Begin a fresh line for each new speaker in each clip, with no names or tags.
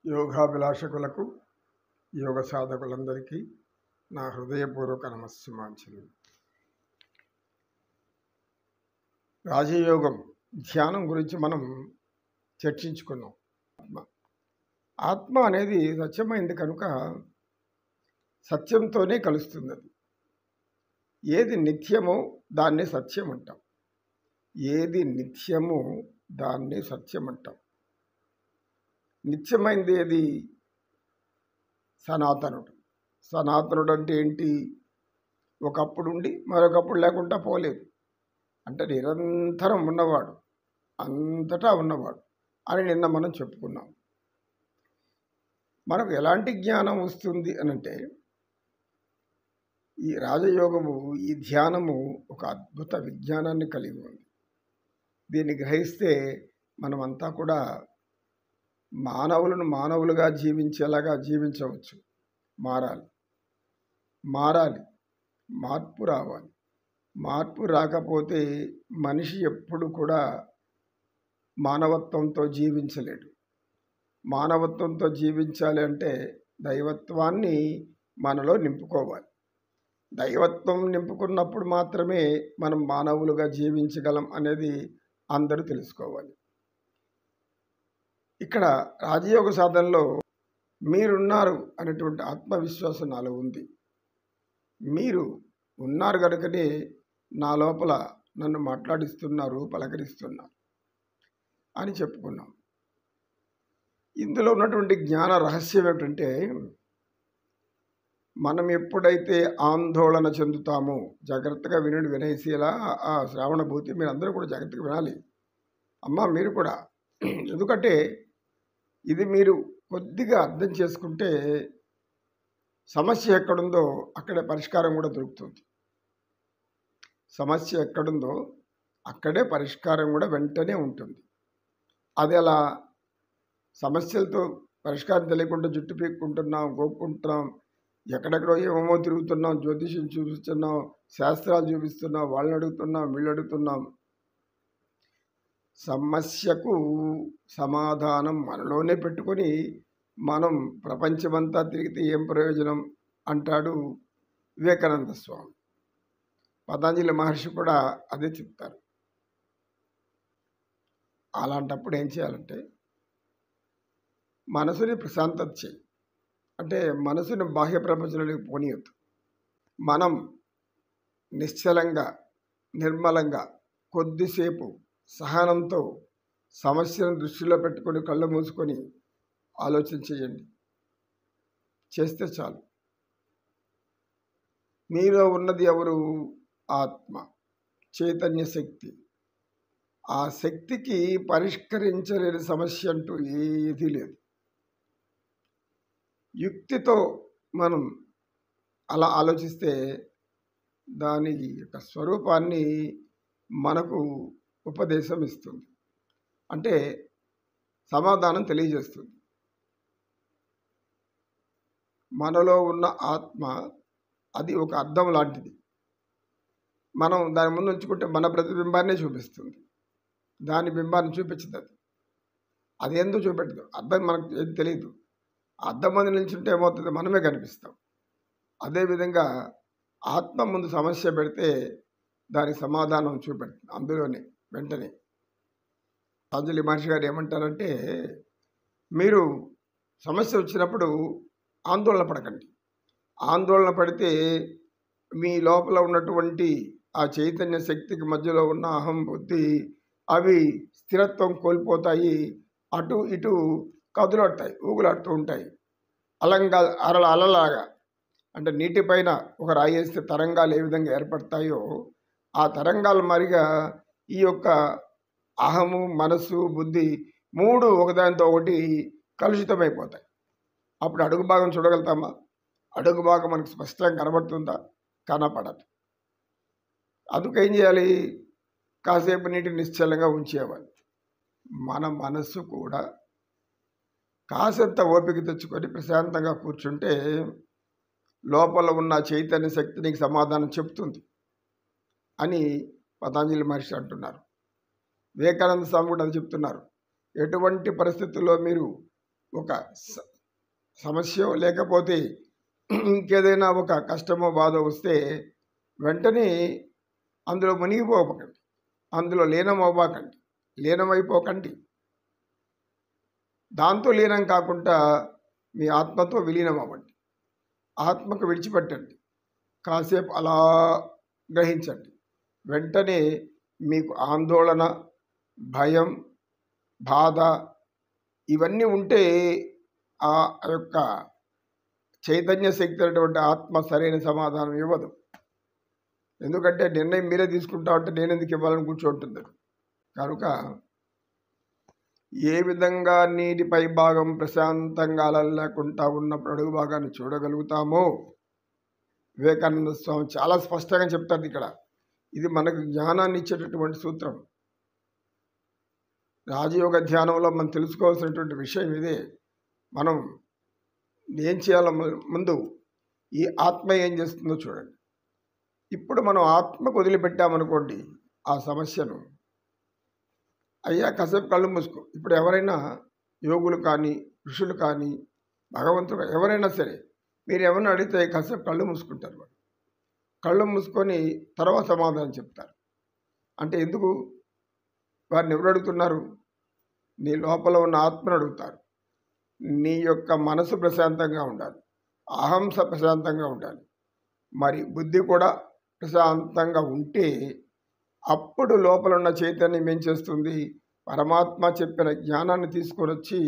యోగాభిలాషకులకు యోగ సాధకులందరికీ నా హృదయపూర్వక నమస్సుమాంజలి. రాజయోగం ధ్యానం గురించి మనం చర్చించుకున్నాం. ఆత్మ అనేది సత్యమైంది కనుక సత్యంతోనే కలుస్తుంది. అది ఏది నిత్యమో దాన్ని సత్యం అంటాం. ఏది నిత్యమో దాన్ని సత్యం అంటాం. నిత్యమైంది ఏది? సనాతనుడు. సనాతనుడు అంటే ఏంటి? ఒకప్పుడు ఉండి మరొకప్పుడు లేకుండా పోలేదు. అంటే నిరంతరం ఉన్నవాడు, అంతటా ఉన్నవాడు అని నిన్న మనం చెప్పుకున్నాం. మనకు ఎలాంటి జ్ఞానం వస్తుంది అనంటే, ఈ రాజయోగము, ఈ ధ్యానము ఒక అద్భుత విజ్ఞానాన్ని కలిగి ఉంది. దీన్ని గ్రహిస్తే మనమంతా కూడా మానవులను మానవులుగా జీవించేలాగా జీవించవచ్చు. మారాలి, మార్పు రావాలి. మార్పు రాకపోతే మనిషి ఎప్పుడు కూడా మానవత్వంతో జీవించలేడు. మానవత్వంతో జీవించాలి అంటే దైవత్వాన్ని మనలో నింపుకోవాలి. దైవత్వం నింపుకున్నప్పుడు మాత్రమే మనం మానవులుగా జీవించగలం అనేది అందరూ తెలుసుకోవాలి. ఇక్కడ రాజయోగ సాధనలో మీరున్నారు అనేటువంటి ఆత్మవిశ్వాసం నాలో ఉంది. మీరు ఉన్నారు కనుకనే నా లోపల నన్ను మాట్లాడిస్తున్నారు, పలకరిస్తున్నారు అని చెప్పుకున్నాం. ఇందులో ఉన్నటువంటి జ్ఞాన రహస్యం ఏమిటంటే, మనం ఎప్పుడైతే ఆందోళన చెందుతామో, జాగ్రత్తగా వినేసేలా ఆ శ్రావణ భూతి మీరు అందరూ కూడా జాగ్రత్తగా వినాలి. అమ్మ మీరు కూడా, ఎందుకంటే ఇది మీరు కొద్దిగా అర్థం చేసుకుంటే సమస్య ఎక్కడుందో అక్కడే పరిష్కారం కూడా దొరుకుతుంది. సమస్య ఎక్కడుందో అక్కడే పరిష్కారం కూడా వెంటనే ఉంటుంది. అది అలా సమస్యలతో పరిష్కారం తెలియకుండా జుట్టు పీక్కుంటున్నాం, గోక్కుంటున్నాం, ఎక్కడెక్కడో ఏమేమో తిరుగుతున్నాం, జ్యోతిష్యం చూపిస్తున్నాం, శాస్త్రాలు చూపిస్తున్నాం, వాళ్ళని అడుగుతున్నాం, వీళ్ళు అడుగుతున్నాం. సమస్యకు సమాధానం మనలోనే పెట్టుకొని మనం ప్రపంచమంతా తిరిగితే ఏం ప్రయోజనం అంటాడు వివేకానంద స్వామి. పతంజలి మహర్షి కూడా అదే చెప్తారు. అలాంటప్పుడు ఏం చేయాలంటే, మనసుని ప్రశాంతత చేయి. అంటే మనసుని బాహ్య ప్రపంచంలోకి పోనీయద్దు. మనం నిశ్చలంగా, నిర్మలంగా, కొద్దిసేపు సహనంతో సమస్యను దృష్టిలో పెట్టుకొని కళ్ళు మూసుకొని ఆలోచన చేయండి. చేస్తే చాలు. మీలో ఉన్నది ఎవరు? ఆత్మ, చైతన్య శక్తి. ఆ శక్తికి పరిష్కరించలేని సమస్య అంటూ ఏదీ లేదు. యుక్తితో మనం అలా ఆలోచిస్తే దాని యొక్క స్వరూపాన్ని మనకు ఉపదేశం ఇస్తుంది. అంటే సమాధానం తెలియజేస్తుంది. మనలో ఉన్న ఆత్మ అది ఒక అద్దం లాంటిది. మనం దాని ముందు ఉంచుకుంటే మన ప్రతిబింబాన్నే చూపిస్తుంది. దాని బింబాన్ని చూపించదు. అది ఎందుకు చూపెట్టదు. అద్దం మనకు ఏది తెలియదు. అద్దం ముందు నిల్చుంటే ఏమవుతుంది? మనమే కనిపిస్తాం. అదేవిధంగా ఆత్మ ముందు సమస్య పెడితే దానికి సమాధానం చూపెడుతుంది అందులోనే వెంటనే. పతంజలి మహర్షి గారు ఏమంటారంటే, మీరు సమస్య వచ్చినప్పుడు ఆందోళన పడకండి. ఆందోళన పడితే మీ లోపల ఉన్నటువంటి ఆ చైతన్య శక్తికి మధ్యలో ఉన్న అహం, బుద్ధి అవి స్థిరత్వం కోల్పోతాయి. అటు ఇటు కదులాడతాయి, ఊగులాడుతూ ఉంటాయి. అలలాగా. అంటే నీటిపైన ఒక రాయి వేస్తే తరంగాలు ఏ విధంగా ఏర్పడతాయో ఆ తరంగాల మారిగా ఈ యొక్క అహము, మనసు, బుద్ధి మూడు ఒకదానితో ఒకటి కలుషితమైపోతాయి. అప్పుడు అడుగు భాగం చూడగలుగుతామా? అడుగు భాగం మనకు స్పష్టంగా కనబడుతుందా? కనపడదు. అందుకు ఏం చేయాలి? కాసేపు నీటిని నిశ్చలంగా ఉంచేవాళ్ళు. మన మనస్సు కూడా కాసంత ఓపిక తెచ్చుకొని ప్రశాంతంగా కూర్చుంటే లోపల ఉన్న చైతన్య శక్తి నీకు సమాధానం చెప్తుంది అని పతంజలి మహర్షి అంటున్నారు. వివేకానంద స్వామి కూడా అది చెప్తున్నారు. ఎటువంటి పరిస్థితుల్లో మీరు ఒక సమస్య లేకపోతే ఇంకేదైనా ఒక కష్టమో బాధ వస్తే వెంటనే అందులో మునిగిపోకండి, అందులో లీనమైపోకండి. దాంతో లీనం కాకుండా మీ ఆత్మతో విలీనం అవ్వండి. ఆత్మకు విడిచిపెట్టండి, కాసేపు అలా గ్రహించండి. వెంటనే మీకు ఆందోళన, భయం, బాధ ఇవన్నీ ఉంటే ఆ యొక్క చైతన్య శక్తి అనేటువంటి ఆత్మ సరైన సమాధానం ఇవ్వదు. ఎందుకంటే నిర్ణయం మీరే తీసుకుంటా ఉంటే నేను ఎందుకు ఇవ్వాలని కూర్చోంటుంది. కనుక ఏ విధంగా నీటి పై భాగం ప్రశాంతంగా అలలేకుండా ఉన్నప్పుడు అడుగు భాగాన్ని చూడగలుగుతామో వివేకానంద స్వామి చాలా స్పష్టంగా చెప్తారు ఇక్కడ. ఇది మనకు జ్ఞానాన్ని ఇచ్చేటటువంటి సూత్రం. రాజయోగ ధ్యానంలో మనం తెలుసుకోవాల్సినటువంటి విషయం ఇదే. మనం ఏం చేయాలో ముందు ఈ ఆత్మ ఏం చేస్తుందో చూడండి. ఇప్పుడు మనం ఆత్మకు వదిలిపెట్టామనుకోండి ఆ సమస్యను, అయ్యా కాసేపు కళ్ళు మూసుకో. ఇప్పుడు ఎవరైనా యోగులు కానీ, ఋషులు కానీ, భగవంతుడు ఎవరైనా సరే మీరు ఎవరిని అడిగితే కాసేపు కళ్ళు మూసుకుంటారు. వాళ్ళు కళ్ళు మూసుకొని తర్వాత సమాధానం చెప్తారు. అంటే ఎందుకు? వారిని ఎవరు అడుగుతున్నారు? నీ లోపల ఉన్న ఆత్మను అడుగుతారు. నీ యొక్క మనసు ప్రశాంతంగా ఉండాలి, అహంస ప్రశాంతంగా ఉండాలి, మరి బుద్ధి కూడా ప్రశాంతంగా ఉంటే అప్పుడు లోపల ఉన్న చైతన్యం ఏం చేస్తుంది? పరమాత్మ చెప్పిన జ్ఞానాన్ని తీసుకొని వచ్చి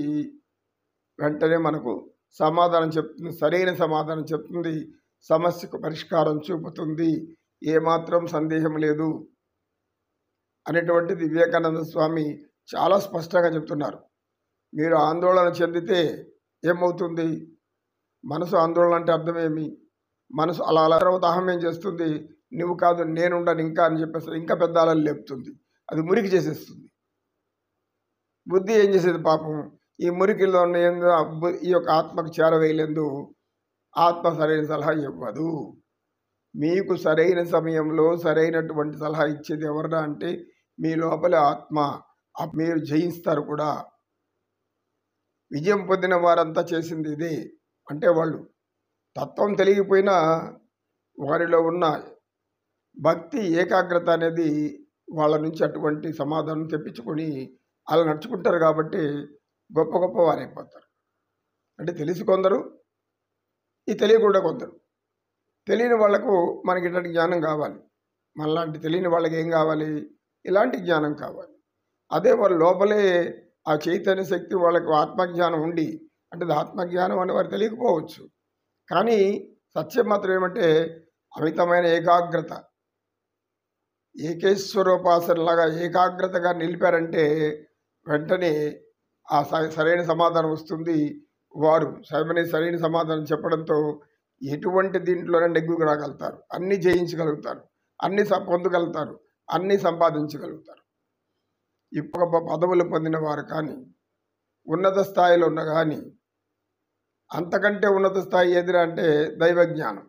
వెంటనే మనకు సమాధానం చెప్తుంది, సరైన సమాధానం చెప్తుంది, సమస్యకు పరిష్కారం చూపుతుంది, ఏమాత్రం సందేహం లేదు అనేటువంటిది వివేకానంద స్వామి చాలా స్పష్టంగా చెప్తున్నారు. మీరు ఆందోళన చెందితే ఏమవుతుంది? మనసు ఆందోళన అంటే అర్థమేమి? మనసు అలా తర్వాత అహం ఏం చేస్తుంది? నువ్వు కాదు నేనుండను ఇంకా అని చెప్పేసి ఇంకా పెద్ద అలలు లేపుతుంది, అది మురికి చేసేస్తుంది. బుద్ధి ఏం చేసేది పాపం? ఈ మురికిలో ఈ యొక్క ఆత్మకు చేరవేయలేదు. ఆత్మ సరైన సలహా ఇవ్వదు. మీకు సరైన సమయంలో సరైనటువంటి సలహా ఇచ్చేది ఎవరన్నా అంటే మీ లోపల ఆత్మ. మీరు జయిస్తారు కూడా. విజయం పొందిన వారంతా చేసింది ఇదే. అంటే వాళ్ళు తత్వం తెలియకపోయినా వారిలో ఉన్న భక్తి, ఏకాగ్రత అనేది వాళ్ళ నుంచి అటువంటి సమాధానం తెప్పించుకొని అలా నడుచుకుంటారు. కాబట్టి గొప్ప గొప్ప వారైపోతారు. అంటే తెలిసి కొందరు, ఈ తెలియకుండా కొందరు. తెలియని వాళ్లకు మనకి ఇలాంటి జ్ఞానం కావాలి. మనలాంటి తెలియని వాళ్ళకి ఏం కావాలి? ఇలాంటి జ్ఞానం కావాలి. అదే వాళ్ళ లోపలే ఆ చైతన్య శక్తి వాళ్ళకు ఆత్మజ్ఞానం ఉండి, అంటే ఆత్మజ్ఞానం అని వారు తెలియకపోవచ్చు, కానీ సత్యం మాత్రం ఏమంటే అమితమైన ఏకాగ్రత, ఏకేశ్వరోపాసనలాగా ఏకాగ్రతగా నిలిపారంటే వెంటనే ఆ సరైన సమాధానం వస్తుంది. వారు సరైన సమాధానం చెప్పడంతో ఎటువంటి దీంట్లోనే నెగ్గుకు రాగలుగుతారు, అన్నీ జయించగలుగుతారు, అన్నీ పొందగలుగుతారు, అన్నీ సంపాదించగలుగుతారు. ఇప్పుడు పదవులు పొందిన వారు కానీ, ఉన్నత స్థాయిలో ఉన్న కానీ, అంతకంటే ఉన్నత స్థాయి ఏదిరా అంటే దైవజ్ఞానం.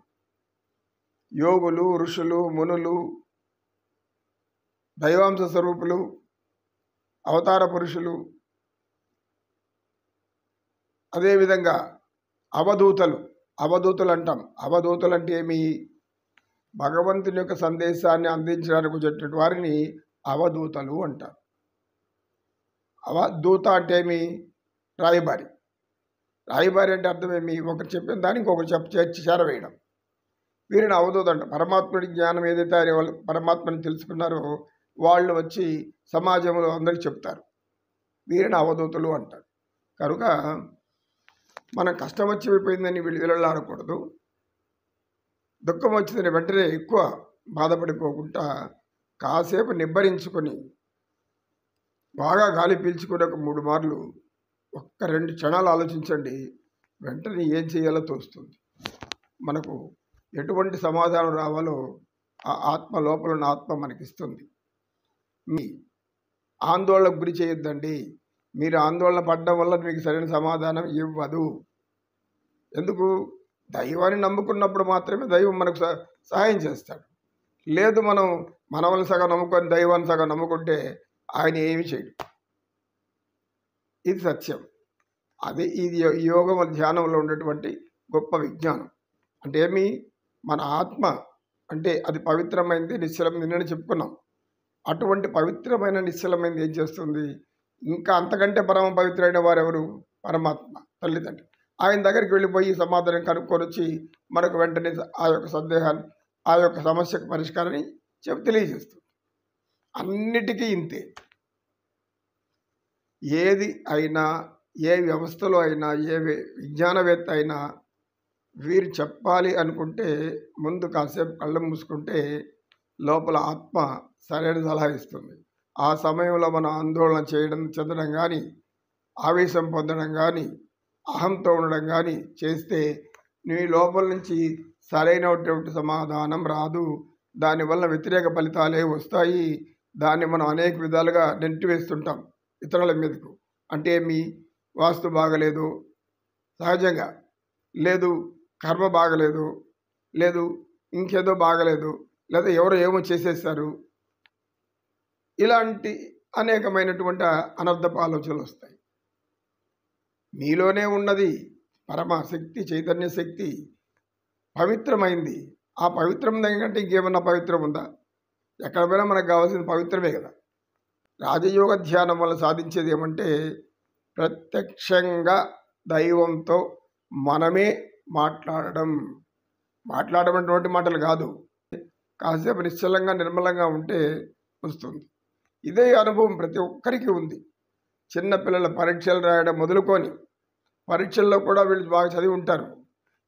యోగులు, ఋషులు, మునులు, దైవాంశ స్వరూపులు, అవతార పురుషులు, అదేవిధంగా అవధూతలు అంటాం. అవధూతలు అంటే ఏమి? భగవంతుని యొక్క సందేశాన్ని అందించడానికి వచ్చేటువంటి వారిని అవధూతలు అంటారు. అవధూత అంటే ఏమి? రాయబారి. రాయబారి అంటే అర్థమేమి? ఒకరు చెప్పిన దాన్ని ఇంకొకరు చేర్చి చేరవేయడం. వీరిని అవధూత అంటారు. పరమాత్ముడి జ్ఞానం ఏదైతే ఆయన వాళ్ళు పరమాత్మని తెలుసుకున్నారో వాళ్ళు వచ్చి సమాజంలో అందరికీ చెప్తారు. వీరిని అవధూతలు అంటారు. కనుక మనం కష్టం వచ్చి అయిపోయిందని వీళ్ళలాడకూడదు. దుఃఖం వచ్చిందని వెంటనే ఎక్కువ బాధపడిపోకుండా కాసేపు నిబ్బరించుకొని బాగా గాలి పీల్చుకుని ఒక 3 మార్లు 2 క్షణాలు ఆలోచించండి. వెంటనే ఏం చేయాలో తోస్తుంది. మనకు ఎటువంటి సమాధానం రావాలో ఆ ఆత్మ, లోపల ఉన్న ఆత్మ మనకిస్తుంది. మీ ఆందోళనకు గురి చేయొద్దండి. మీరు ఆందోళన పడడం వల్ల మీకు సరైన సమాధానం ఇవ్వదు. ఎందుకు? దైవాన్ని నమ్ముకున్నప్పుడు మాత్రమే దైవం మనకు సహాయం చేస్తాడు. లేదు మనం మనల్ని సగం నమ్ముకొని దైవాన్ని సగం నమ్ముకుంటే ఆయన ఏమి చేయడు. ఇది సత్యం. అది ఇది యోగం ధ్యానంలో ఉన్నటువంటి గొప్ప విజ్ఞానం. అంటే ఏమి, మన ఆత్మ అంటే అది పవిత్రమైనది, నిశ్చలమైంది అని చెప్పుకున్నాం. అటువంటి పవిత్రమైన నిశ్చలమైనది ఏం చేస్తుంది, ఇంకా అంతకంటే పరమ పవిత్రమైన వారెవరు, పరమాత్మ తల్లిదండ్రి. ఆయన దగ్గరికి వెళ్ళిపోయి సమాధానం కనుక్కొని వచ్చి మనకు వెంటనే ఆ యొక్క సందేహాన్ని, ఆ యొక్క సమస్యకు పరిష్కారాన్ని తెలియజేస్తుంది. అన్నిటికీ ఇంతే. ఏది అయినా, ఏ వ్యవస్థలో అయినా, ఏ విజ్ఞానవేత్త అయినా వీరు చెప్పాలి అనుకుంటే ముందు కాసేపు కళ్ళు మూసుకుంటే లోపల ఆత్మ సరైన సలహా ఇస్తుంది. ఆ సమయంలో మనం ఆందోళన చెందడం కానీ, ఆవేశం పొందడం కానీ, అహంతో ఉండడం కానీ చేస్తే నీ లోపల నుంచి సరైనటువంటి సమాధానం రాదు. దానివల్ల వ్యతిరేక ఫలితాలే వస్తాయి. దాన్ని మనం అనేక విధాలుగా నెట్టివేస్తుంటాం ఇతరుల మీదకు. అంటే మీ వాస్తు బాగలేదు, సహజంగా లేదు, కర్మ బాగలేదు, లేదు ఇంకేదో బాగలేదు, లేదా ఎవరో ఏమో చేసేస్తారు, ఇలాంటి అనేకమైనటువంటి అనర్థపు ఆలోచనలు వస్తాయి. మీలోనే ఉన్నది పరమశక్తి, చైతన్య శక్తి పవిత్రమైంది. ఆ పవిత్రం కంటే ఇంకేమన్నా పవిత్రం ఉందా? ఎక్కడ పోయినా మనకు కావాల్సిన పవిత్రమే కదా. రాజయోగ ధ్యానం వల్ల సాధించేది ఏమంటే ప్రత్యక్షంగా దైవంతో మనమే మాట్లాడడం మాటలు కాదు, కాసేపు నిశ్చలంగా నిర్మలంగా ఉంటే వస్తుంది. ఇదే అనుభవం ప్రతి ఒక్కరికి ఉంది. చిన్నపిల్లల పరీక్షలు రాయడం మొదలుకొని, పరీక్షల్లో కూడా వీళ్ళు బాగా చదివి ఉంటారు,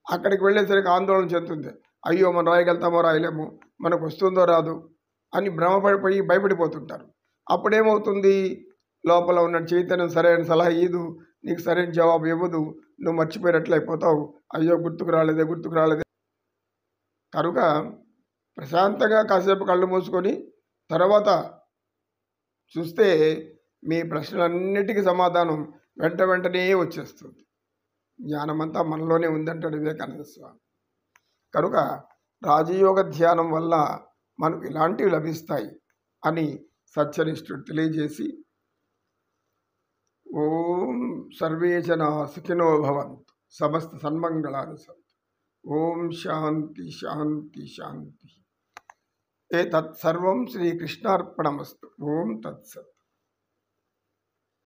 అక్కడికి వెళ్ళేసరికి ఆందోళన చెందుతుంది. అయ్యో మనం రాయగలుగుతామో రాయలేము, మనకు వస్తుందో రాదు అని భ్రమపడిపోయి భయపడిపోతుంటారు. అప్పుడేమవుతుంది, లోపల ఉన్న చైతన్యం సరైన సలహా ఇవ్వదు, నీకు సరైన జవాబు ఇవ్వదు, నువ్వు మర్చిపోయినట్లు అయిపోతావు, అయ్యో గుర్తుకు రాలేదే. కనుక ప్రశాంతంగా కాసేపు కళ్ళు మూసుకొని తర్వాత చూస్తే మీ ప్రశ్నలన్నిటికీ సమాధానం వెంటనే వచ్చేస్తుంది. జ్ఞానమంతా మనలోనే ఉందంటాడు వివేకానంద స్వామి. కనుక రాజయోగ ధ్యానం వల్ల మనకు ఇలాంటివి లభిస్తాయి అని సత్యనిష్ఠుడు తెలియజేసి, ఓం సర్వే జనా సుఖినో భవంతు, సమస్త సన్మంగళాని సంతు. ఓం శాంతి శాంతి శాంతి. ఏతత్ సర్వం శ్రీకృష్ణార్పణమస్తు. ఓం తత్సత్.